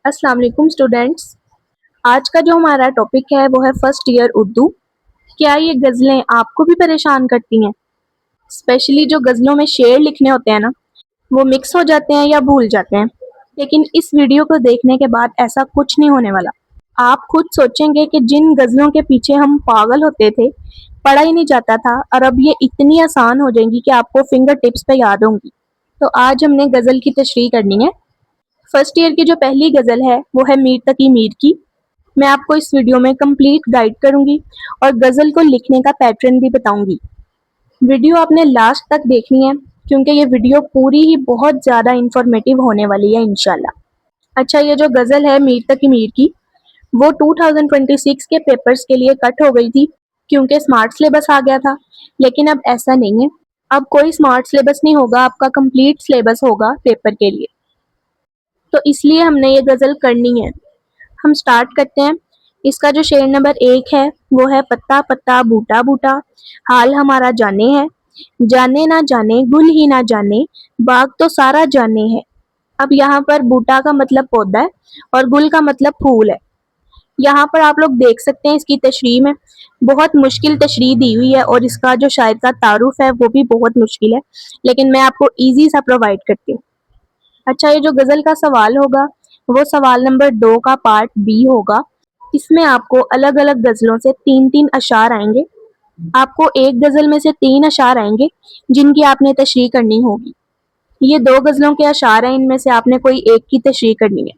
السلام علیکم اسٹوڈینٹس. آج کا جو ہمارا ٹاپک ہے وہ ہے فرسٹ ایئر اردو. کیا یہ غزلیں آپ کو بھی پریشان کرتی ہیں؟ اسپیشلی جو غزلوں میں شعر لکھنے ہوتے ہیں نا، وہ مکس ہو جاتے ہیں یا بھول جاتے ہیں. لیکن اس ویڈیو کو دیکھنے کے بعد ایسا کچھ نہیں ہونے والا. آپ خود سوچیں گے کہ جن غزلوں کے پیچھے ہم پاگل ہوتے تھے، پڑھا ہی نہیں جاتا تھا، اور اب یہ اتنی آسان ہو جائیں گی کہ آپ کو فنگر ٹپس پہ یاد ہوں گی. تو آج ہم نے غزل کی تشریح کرنی ہے. فرسٹ ایئر کی جو پہلی غزل ہے وہ ہے میر تقی میر کی. میں آپ کو اس ویڈیو میں کمپلیٹ گائیڈ کروں گی اور غزل کو لکھنے کا پیٹرن بھی بتاؤں گی. ویڈیو آپ نے لاسٹ تک دیکھنی ہے کیونکہ یہ ویڈیو پوری ہی بہت زیادہ انفارمیٹیو ہونے والی ہے انشاءاللہ. اچھا، یہ جو غزل ہے میر تقی میر کی، وہ 2026 کے پیپرز کے لیے کٹ ہو گئی تھی کیونکہ سمارٹ سلیبس آ گیا تھا. لیکن اب ایسا نہیں ہے، اب کوئی سمارٹ سلیبس نہیں ہوگا، آپ کا کمپلیٹ سلیبس ہوگا پیپر کے لیے. تو اس لیے ہم نے یہ غزل کرنی ہے. ہم سٹارٹ کرتے ہیں. اس کا جو شعر نمبر 1 ہے وہ ہے پتا پتا بوٹا بوٹا، حال ہمارا جانے ہے، جانے نہ جانے گل ہی نہ جانے، باغ تو سارا جانے ہے. اب یہاں پر بوٹا کا مطلب پودا ہے اور گل کا مطلب پھول ہے. یہاں پر آپ لوگ دیکھ سکتے ہیں اس کی تشریح میں بہت مشکل تشریح دی ہوئی ہے، اور اس کا جو شاعر کا تعارف ہے وہ بھی بہت مشکل ہے، لیکن میں آپ کو ایزی سا پرووائڈ کرتی ہوں. اچھا، یہ جو غزل کا سوال ہوگا وہ سوال نمبر 2 کا پارٹ بی ہوگا. اس میں آپ کو الگ الگ غزلوں سے 3 اشعار آئیں گے. آپ کو ایک غزل میں سے 3 اشعار آئیں گے جن کی آپ نے تشریح کرنی ہوگی. یہ 2 غزلوں کے اشعار ہیں، ان میں سے آپ نے کوئی ایک کی تشریح کرنی ہے.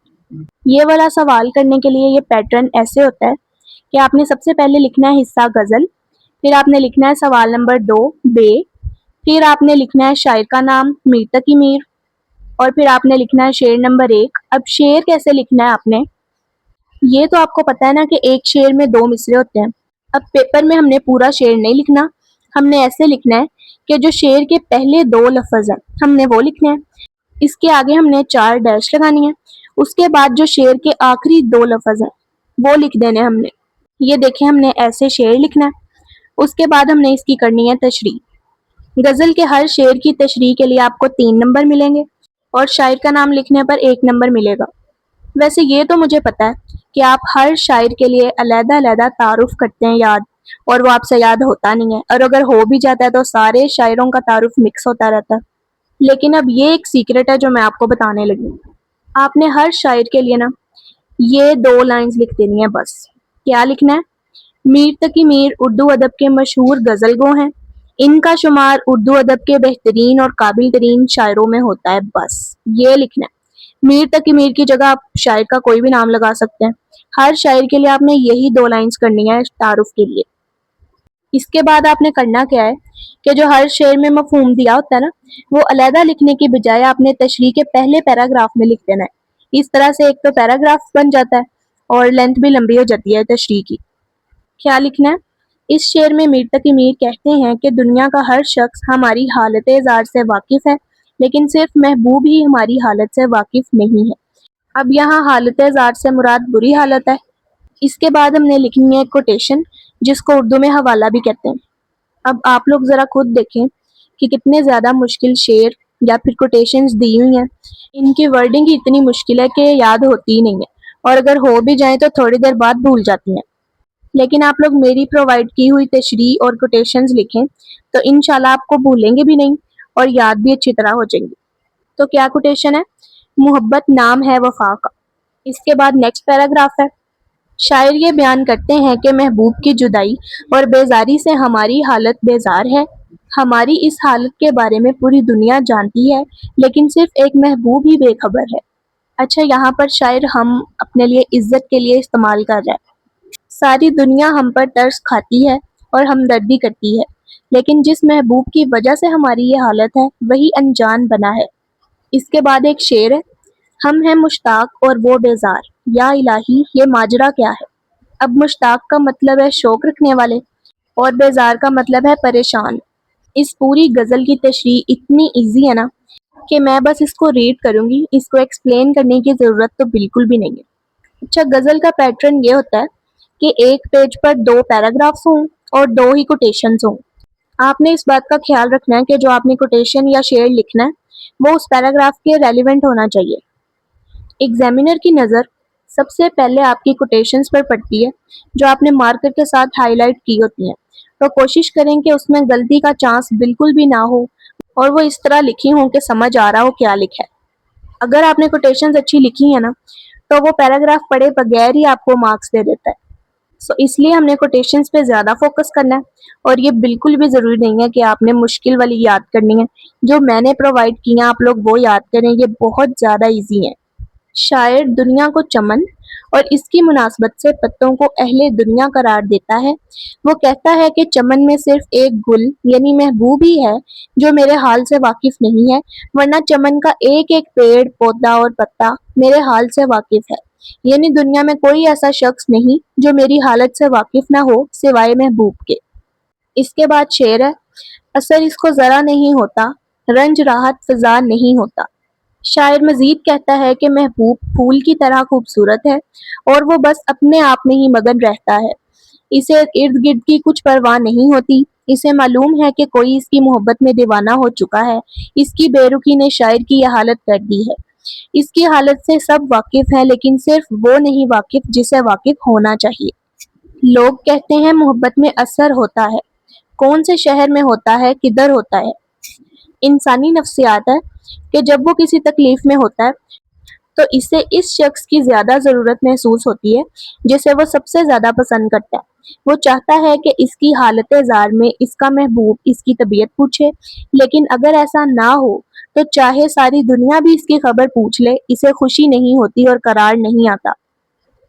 یہ والا سوال کرنے کے لیے یہ پیٹرن ایسے ہوتا ہے کہ آپ نے سب سے پہلے لکھنا ہے حصہ غزل، پھر آپ نے لکھنا ہے سوال نمبر 2 بے، پھر آپ نے لکھنا ہے شاعر کا نام میر تقی میر، اور پھر آپ نے لکھنا ہے شعر نمبر 1. اب شعر کیسے لکھنا ہے آپ نے، یہ تو آپ کو پتا ہے نا کہ ایک شعر میں 2 مصرے ہوتے ہیں. اب پیپر میں ہم نے پورا شعر نہیں لکھنا، ہم نے ایسے لکھنا ہے کہ جو شعر کے پہلے 2 لفظ ہیں ہم نے وہ لکھنے ہیں، اس کے آگے ہم نے 4 ڈیش لگانی ہے، اس کے بعد جو شعر کے آخری 2 لفظ ہیں وہ لکھ دینے ہم نے. یہ دیکھیں ہم نے ایسے شعر لکھنا ہے. اس کے بعد ہم نے اس کی کرنی ہے تشریح. غزل کے ہر شعر کی تشریح کے لیے آپ کو 3 نمبر ملیں گے اور شاعر کا نام لکھنے پر 1 نمبر ملے گا. ویسے یہ تو مجھے پتا ہے کہ آپ ہر شاعر کے لیے علیحدہ علیحدہ تعارف کرتے ہیں یاد، اور وہ آپ سے یاد ہوتا نہیں ہے، اور اگر ہو بھی جاتا ہے تو سارے شاعروں کا تعارف مکس ہوتا رہتا ہے. لیکن اب یہ ایک سیکرٹ ہے جو میں آپ کو بتانے لگی ہوں. آپ نے ہر شاعر کے لیے نا یہ 2 لائنز لکھ دینی ہے بس. کیا لکھنا ہے؟ میر تقی میر اردو ادب کے مشہور غزل گو ہیں، ان کا شمار اردو ادب کے بہترین اور قابل ترین شاعروں میں ہوتا ہے. بس یہ لکھنا ہے. میر تقی میر کی جگہ آپ شاعر کا کوئی بھی نام لگا سکتے ہیں. ہر شاعر کے لیے آپ نے یہی 2 لائنز کرنی ہے تعارف کے لیے. اس کے بعد آپ نے کرنا کیا ہے کہ جو ہر شعر میں مفہوم دیا ہوتا ہے نا، وہ علیحدہ لکھنے کی بجائے آپ نے تشریح کے پہلے پیراگراف میں لکھ دینا ہے. اس طرح سے ایک تو پیراگراف بن جاتا ہے اور لینتھ بھی لمبی ہو جاتی ہے تشریح کی. کیا لکھنا ہے؟ اس شعر میں میر تقی میر کہتے ہیں کہ دنیا کا ہر شخص ہماری حالت اظہار سے واقف ہے، لیکن صرف محبوب ہی ہماری حالت سے واقف نہیں ہے. اب یہاں حالت اظہار سے مراد بری حالت ہے. اس کے بعد ہم نے لکھنی ہے کوٹیشن، جس کو اردو میں حوالہ بھی کہتے ہیں. اب آپ لوگ ذرا خود دیکھیں کہ کتنے زیادہ مشکل شعر یا پھر کوٹیشنز دی ہوئی ہیں. ان کی ورڈنگ ہی اتنی مشکل ہے کہ یاد ہوتی ہی نہیں ہے، اور اگر ہو بھی جائیں تو تھوڑی دیر بعد بھول جاتی ہیں. لیکن آپ لوگ میری پرووائڈ کی ہوئی تشریح اور کوٹیشنز لکھیں تو انشاءاللہ آپ کو بھولیں گے بھی نہیں اور یاد بھی اچھی طرح ہو جائیں گے. تو کیا کوٹیشن ہے؟ محبت نام ہے وفا کا. اس کے بعد نیکسٹ پیراگراف ہے. شاعر یہ بیان کرتے ہیں کہ محبوب کی جدائی اور بیزاری سے ہماری حالت بیزار ہے. ہماری اس حالت کے بارے میں پوری دنیا جانتی ہے، لیکن صرف ایک محبوب ہی بے خبر ہے. اچھا، یہاں پر شاعر ہم اپنے لیے عزت کے لیے استعمال کر رہا ہے. ساری دنیا ہم پر ترس کھاتی ہے اور ہمدردی کرتی ہے، لیکن جس محبوب کی وجہ سے ہماری یہ حالت ہے وہی انجان بنا ہے. اس کے بعد ایک شعر ہے. ہم ہیں مشتاق اور وہ بیزار، یا الہی یہ ماجرا کیا ہے. اب مشتاق کا مطلب ہے شوق رکھنے والے، اور بیزار کا مطلب ہے پریشان. اس پوری غزل کی تشریح اتنی ایزی ہے نا کہ میں بس اس کو ریڈ کروں گی، اس کو ایکسپلین کرنے کی ضرورت تو بالکل بھی نہیں ہے. اچھا، غزل کا پیٹرن یہ ہوتا ہے کہ ایک پیج پر 2 پیراگرافز ہوں اور 2 ہی کوٹیشنز ہوں. آپ نے اس بات کا خیال رکھنا ہے کہ جو آپ نے کوٹیشن یا شعر لکھنا ہے وہ اس پیراگراف کے ریلیونٹ ہونا چاہیے. ایگزامینر کی نظر سب سے پہلے آپ کی کوٹیشنز پر پڑتی ہے جو آپ نے مارکر کے ساتھ ہائی لائٹ کی ہوتی ہیں، تو کوشش کریں کہ اس میں غلطی کا چانس بالکل بھی نہ ہو اور وہ اس طرح لکھی ہوں کہ سمجھ آ رہا ہو کیا لکھا ہے۔ اگر آپ نے کوٹیشنز اچھی لکھی ہیں نا تو وہ پیراگراف پڑھے بغیر ہی آپ کو مارکس دے دیتا ہے۔ سو اس لیے ہم نے کوٹیشنز پہ زیادہ فوکس کرنا ہے، اور یہ بالکل بھی ضروری نہیں ہے کہ آپ نے مشکل والی یاد کرنی ہے۔ جو میں نے پرووائڈ کی ہیں آپ لوگ وہ یاد کریں، یہ بہت زیادہ ایزی ہے۔ شاعر دنیا کو چمن اور اس کی مناسبت سے پتوں کو اہل دنیا قرار دیتا ہے۔ وہ کہتا ہے کہ چمن میں صرف ایک گل یعنی محبوب ہی ہے جو میرے حال سے واقف نہیں ہے، ورنہ چمن کا ایک ایک پیڑ پودا اور پتا میرے حال سے واقف ہے۔ یعنی دنیا میں کوئی ایسا شخص نہیں جو میری حالت سے واقف نہ ہو سوائے محبوب کے۔ اس کے بعد شعر ہے، اثر اس کو ذرا نہیں ہوتا، رنج راحت فضا نہیں ہوتا۔ شاعر مزید کہتا ہے کہ محبوب پھول کی طرح خوبصورت ہے اور وہ بس اپنے آپ میں ہی مگن رہتا ہے۔ اسے ارد گرد کی کچھ پرواہ نہیں ہوتی۔ اسے معلوم ہے کہ کوئی اس کی محبت میں دیوانہ ہو چکا ہے۔ اس کی بے رخی نے شاعر کی یہ حالت کر دی ہے۔ اس کی حالت سے سب واقف ہیں لیکن صرف وہ نہیں واقف جسے واقف ہونا چاہیے۔ لوگ کہتے ہیں محبت میں اثر ہوتا ہے، کون سے شہر میں ہوتا ہے، کدھر ہوتا ہے؟ انسانی نفسیات ہے کہ جب وہ کسی تکلیف میں ہوتا ہے تو اسے اس شخص کی زیادہ ضرورت محسوس ہوتی ہے جسے وہ سب سے زیادہ پسند کرتا ہے۔ وہ چاہتا ہے کہ اس کی حالت زار میں اس کا محبوب اس کی طبیعت پوچھے، لیکن اگر ایسا نہ ہو تو چاہے ساری دنیا بھی اس کی خبر پوچھ لے اسے خوشی نہیں ہوتی اور قرار نہیں آتا۔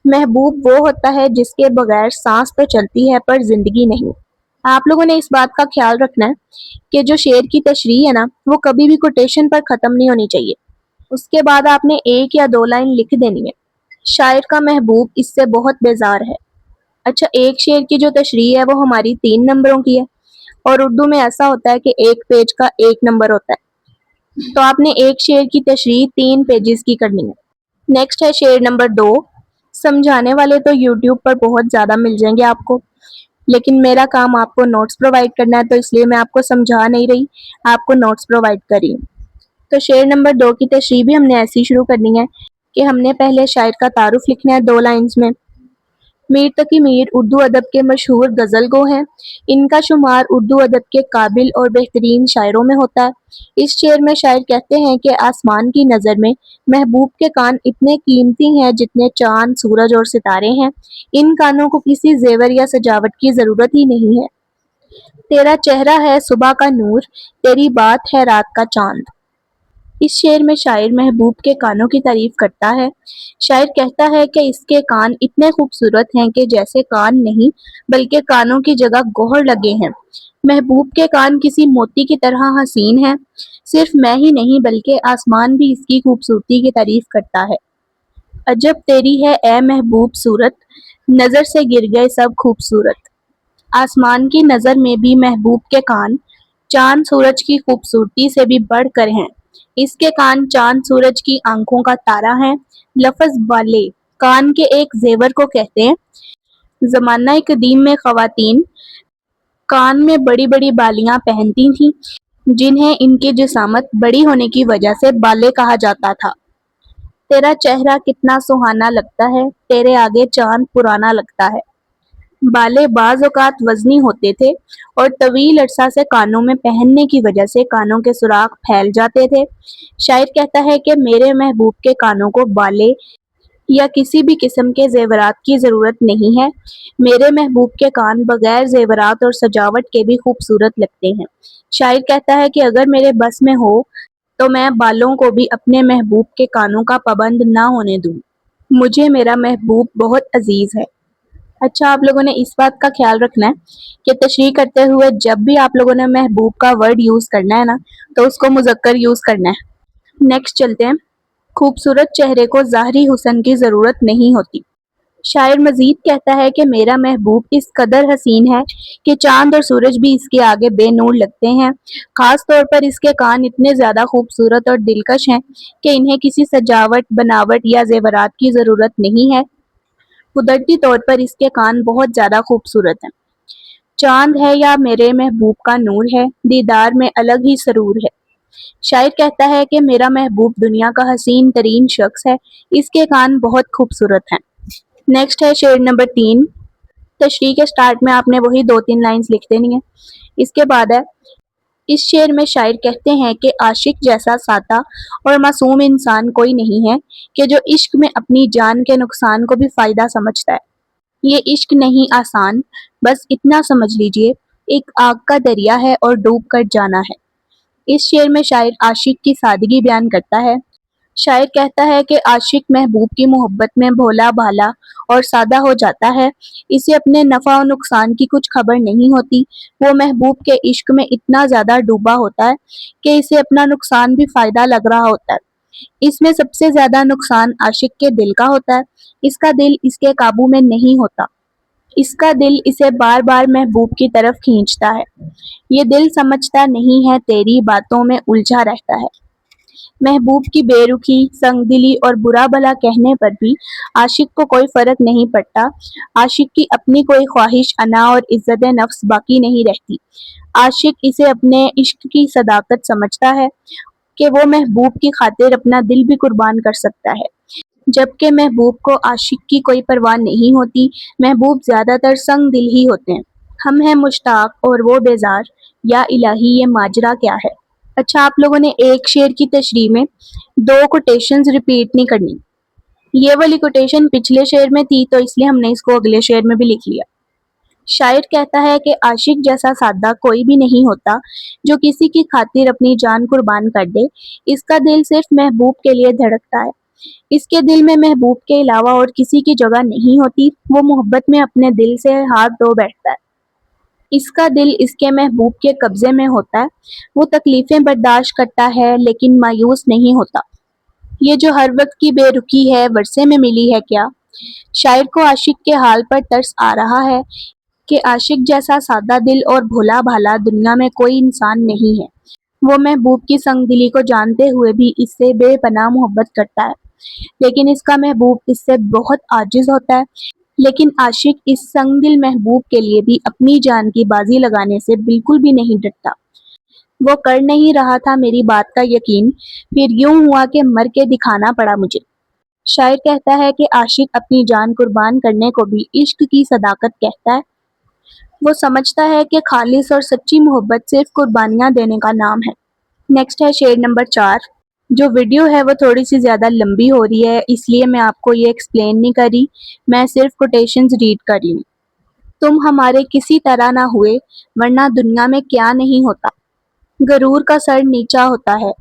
محبوب وہ ہوتا ہے جس کے بغیر سانس تو چلتی ہے پر زندگی نہیں۔ آپ لوگوں نے اس بات کا خیال رکھنا ہے کہ جو شعر کی تشریح ہے نا وہ کبھی بھی کوٹیشن پر ختم نہیں ہونی چاہیے۔ اس کے بعد آپ نے ایک یا دو لائن لکھ دینی ہے۔ شاعر کا محبوب اس سے بہت بیزار ہے۔ اچھا، ایک شعر کی جو تشریح ہے وہ ہماری 3 نمبروں کی ہے، اور اردو میں ایسا ہوتا ہے کہ ایک پیج کا 1 نمبر ہوتا ہے، تو آپ نے ایک شعر کی تشریح 3 پیجز کی کرنی ہے۔ نیکسٹ ہے شعر نمبر 2۔ سمجھانے والے تو یوٹیوب پر بہت زیادہ مل جائیں گے آپ کو، لیکن میرا کام آپ کو نوٹس پرووائڈ کرنا ہے، تو اس لیے میں آپ کو سمجھا نہیں رہی، آپ کو نوٹس پرووائڈ کر رہی ہوں۔ تو شعر نمبر 2 کی تشریح بھی ہم نے ایسی شروع کرنی ہے کہ ہم نے پہلے شاعر کا تعارف لکھنا ہے 2 لائنز میں۔ میر تقی میر اردو ادب کے مشہور غزل گو ہیں۔ ان کا شمار اردو ادب کے قابل اور بہترین شاعروں میں ہوتا ہے۔ اس شعر میں شاعر کہتے ہیں کہ آسمان کی نظر میں محبوب کے کان اتنے قیمتی ہیں جتنے چاند، سورج اور ستارے ہیں۔ ان کانوں کو کسی زیور یا سجاوٹ کی ضرورت ہی نہیں ہے۔ تیرا چہرہ ہے صبح کا نور، تیری بات ہے رات کا چاند۔ اس شعر میں شاعر محبوب کے کانوں کی تعریف کرتا ہے۔ شاعر کہتا ہے کہ اس کے کان اتنے خوبصورت ہیں کہ جیسے کان نہیں بلکہ کانوں کی جگہ گوہر لگے ہیں۔ محبوب کے کان کسی موتی کی طرح حسین ہیں۔ صرف میں ہی نہیں بلکہ آسمان بھی اس کی خوبصورتی کی تعریف کرتا ہے۔ عجب تیری ہے اے محبوب صورت، نظر سے گر گئے سب خوبصورت۔ آسمان کی نظر میں بھی محبوب کے کان چاند سورج کی خوبصورتی سے بھی بڑھ کر ہیں۔ اس کے کان چاند سورج کی آنکھوں کا تارا ہیں۔ لفظ بالے کان کے ایک زیور کو کہتے ہیں۔ زمانہ قدیم میں خواتین کان میں بڑی بڑی بالیاں پہنتی تھیں جنہیں ان کی جسامت بڑی ہونے کی وجہ سے بالے کہا جاتا تھا۔ تیرا چہرہ کتنا سہانا لگتا ہے، تیرے آگے چاند پرانا لگتا ہے۔ بالے بعض اوقات وزنی ہوتے تھے اور طویل عرصہ سے کانوں میں پہننے کی وجہ سے کانوں کے سوراخ پھیل جاتے تھے۔ شاعر کہتا ہے کہ میرے محبوب کے کانوں کو بالے یا کسی بھی قسم کے زیورات کی ضرورت نہیں ہے۔ میرے محبوب کے کان بغیر زیورات اور سجاوٹ کے بھی خوبصورت لگتے ہیں۔ شاعر کہتا ہے کہ اگر میرے بس میں ہو تو میں بالوں کو بھی اپنے محبوب کے کانوں کا پابند نہ ہونے دوں۔ مجھے میرا محبوب بہت عزیز ہے۔ اچھا، آپ لوگوں نے اس بات کا خیال رکھنا ہے کہ تشریح کرتے ہوئے جب بھی آپ لوگوں نے محبوب کا ورڈ یوز کرنا ہے نا تو اس کو مذکر یوز کرنا ہے۔ نیکسٹ چلتے ہیں۔ خوبصورت چہرے کو ظاہری حسن کی ضرورت نہیں ہوتی۔ شاعر مزید کہتا ہے کہ میرا محبوب اس قدر حسین ہے کہ چاند اور سورج بھی اس کے آگے بے نور لگتے ہیں۔ خاص طور پر اس کے کان اتنے زیادہ خوبصورت اور دلکش ہیں کہ انہیں کسی سجاوٹ، بناوٹ یا زیورات کی ضرورت نہیں ہے۔ قدرتی طور پر اس کے کان بہت زیادہ خوبصورت ہیں۔ چاند ہے یا میرے محبوب کا نور ہے، دیدار میں الگ ہی سرور ہے۔ شاعر کہتا ہے کہ میرا محبوب دنیا کا حسین ترین شخص ہے، اس کے کان بہت خوبصورت ہیں۔ نیکسٹ ہے شعر نمبر 3۔ تشریح کے سٹارٹ میں آپ نے وہی 2-3 لائنز لکھ دینی ہے۔ اس کے بعد ہے، اس شعر میں شاعر کہتے ہیں کہ عاشق جیسا سادہ اور معصوم انسان کوئی نہیں ہے کہ جو عشق میں اپنی جان کے نقصان کو بھی فائدہ سمجھتا ہے۔ یہ عشق نہیں آسان، بس اتنا سمجھ لیجئے، ایک آگ کا دریا ہے اور ڈوب کر جانا ہے۔ اس شعر میں شاعر عاشق کی سادگی بیان کرتا ہے۔ شاعر کہتا ہے کہ عاشق محبوب کی محبت میں بھولا بھالا اور سادہ ہو جاتا ہے، اسے اپنے نفع و نقصان کی کچھ خبر نہیں ہوتی، وہ محبوب کے عشق میں اتنا زیادہ ڈوبا ہوتا ہے کہ اسے اپنا نقصان بھی فائدہ لگ رہا ہوتا ہے۔ اس میں سب سے زیادہ نقصان عاشق کے دل کا ہوتا ہے، اس کا دل اس کے قابو میں نہیں ہوتا، اس کا دل اسے بار بار محبوب کی طرف کھینچتا ہے، یہ دل سمجھتا نہیں ہے، تیری باتوں میں الجھا رہتا ہے۔ محبوب کی بے رخی، سنگ دلی اور برا بھلا کہنے پر بھی عاشق کو کوئی فرق نہیں پڑتا، عاشق کی اپنی کوئی خواہش، انا اور عزت نفس باقی نہیں رہتی، عاشق اسے اپنے عشق کی صداقت سمجھتا ہے کہ وہ محبوب کی خاطر اپنا دل بھی قربان کر سکتا ہے، جبکہ محبوب کو عاشق کی کوئی پرواہ نہیں ہوتی، محبوب زیادہ تر سنگ دل ہی ہوتے ہیں۔ ہم ہیں مشتاق اور وہ بیزار، یا الہی یہ ماجرا کیا ہے۔ اچھا، آپ لوگوں نے ایک شعر کی تشریح میں 2 کوٹیشنز ریپیٹ نہیں کرنی، یہ والی کوٹیشن پچھلے شعر میں تھی تو اس لیے ہم نے اس کو اگلے شعر میں بھی لکھ لیا۔ شاعر کہتا ہے کہ عاشق جیسا سادہ کوئی بھی نہیں ہوتا جو کسی کی خاطر اپنی جان قربان کر دے، اس کا دل صرف محبوب کے لیے دھڑکتا ہے، اس کے دل میں محبوب کے علاوہ اور کسی کی جگہ نہیں ہوتی، وہ محبت میں اپنے دل سے ہاتھ دھو بیٹھتا ہے، اس کا دل اس کے محبوب کے قبضے میں ہوتا ہے، وہ تکلیفیں برداشت کرتا ہے لیکن مایوس نہیں ہوتا۔ یہ جو ہر وقت کی بے رخی ہے ورثے میں ملی ہے کیا؟ شاعر کو عاشق کے حال پر ترس آ رہا ہے کہ عاشق جیسا سادہ دل اور بھولا بھالا دنیا میں کوئی انسان نہیں ہے، وہ محبوب کی سنگ دلی کو جانتے ہوئے بھی اس سے بے پناہ محبت کرتا ہے، لیکن اس کا محبوب اس سے بہت عاجز ہوتا ہے، لیکن عاشق اس سنگ دل محبوب کے لیے بھی اپنی جان کی بازی لگانے سے بالکل بھی نہیں ڈرتا۔ وہ کر نہیں رہا تھا میری بات کا یقین، پھر یوں ہوا کہ مر کے دکھانا پڑا مجھے۔ شاعر کہتا ہے کہ عاشق اپنی جان قربان کرنے کو بھی عشق کی صداقت کہتا ہے، وہ سمجھتا ہے کہ خالص اور سچی محبت صرف قربانیاں دینے کا نام ہے۔ نیکسٹ ہے شعر نمبر 4۔ جو ویڈیو ہے وہ تھوڑی سی زیادہ لمبی ہو رہی ہے، اس لیے میں آپ کو یہ ایکسپلین نہیں کر رہی، میں صرف کوٹیشنز ریڈ کر رہی ہوں۔ تم ہمارے کسی طرح نہ ہوئے، ورنہ دنیا میں کیا نہیں ہوتا، غرور کا سر نیچا ہوتا ہے،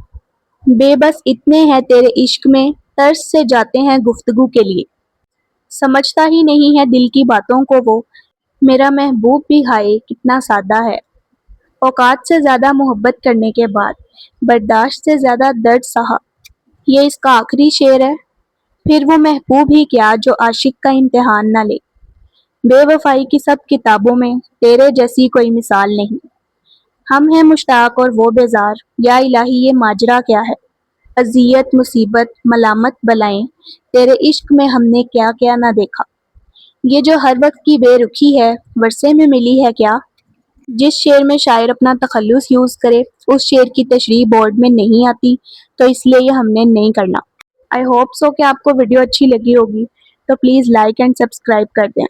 بے بس اتنے ہیں تیرے عشق میں، ترس سے جاتے ہیں گفتگو کے لیے، سمجھتا ہی نہیں ہے دل کی باتوں کو وہ، میرا محبوب بھی ہائے کتنا سادہ ہے، اوقات سے زیادہ محبت کرنے کے بعد برداشت سے زیادہ درد سہا۔ یہ اس کا آخری شعر ہے۔ پھر وہ محبوب ہی کیا جو عاشق کا امتحان نہ لے، بے وفائی کی سب کتابوں میں تیرے جیسی کوئی مثال نہیں، ہم ہیں مشتاق اور وہ بیزار، یا الہی یہ ماجرا کیا ہے، اذیت مصیبت ملامت بلائیں، تیرے عشق میں ہم نے کیا کیا نہ دیکھا، یہ جو ہر وقت کی بے رخی ہے ورثے میں ملی ہے کیا۔ جس شعر میں شاعر اپنا تخلص یوز کرے اس شعر کی تشریح بورڈ میں نہیں آتی، تو اس لیے یہ ہم نے نہیں کرنا۔ آئی ہوپ سو کہ آپ کو ویڈیو اچھی لگی ہوگی، تو پلیز لائک اینڈ سبسکرائب کر دیں۔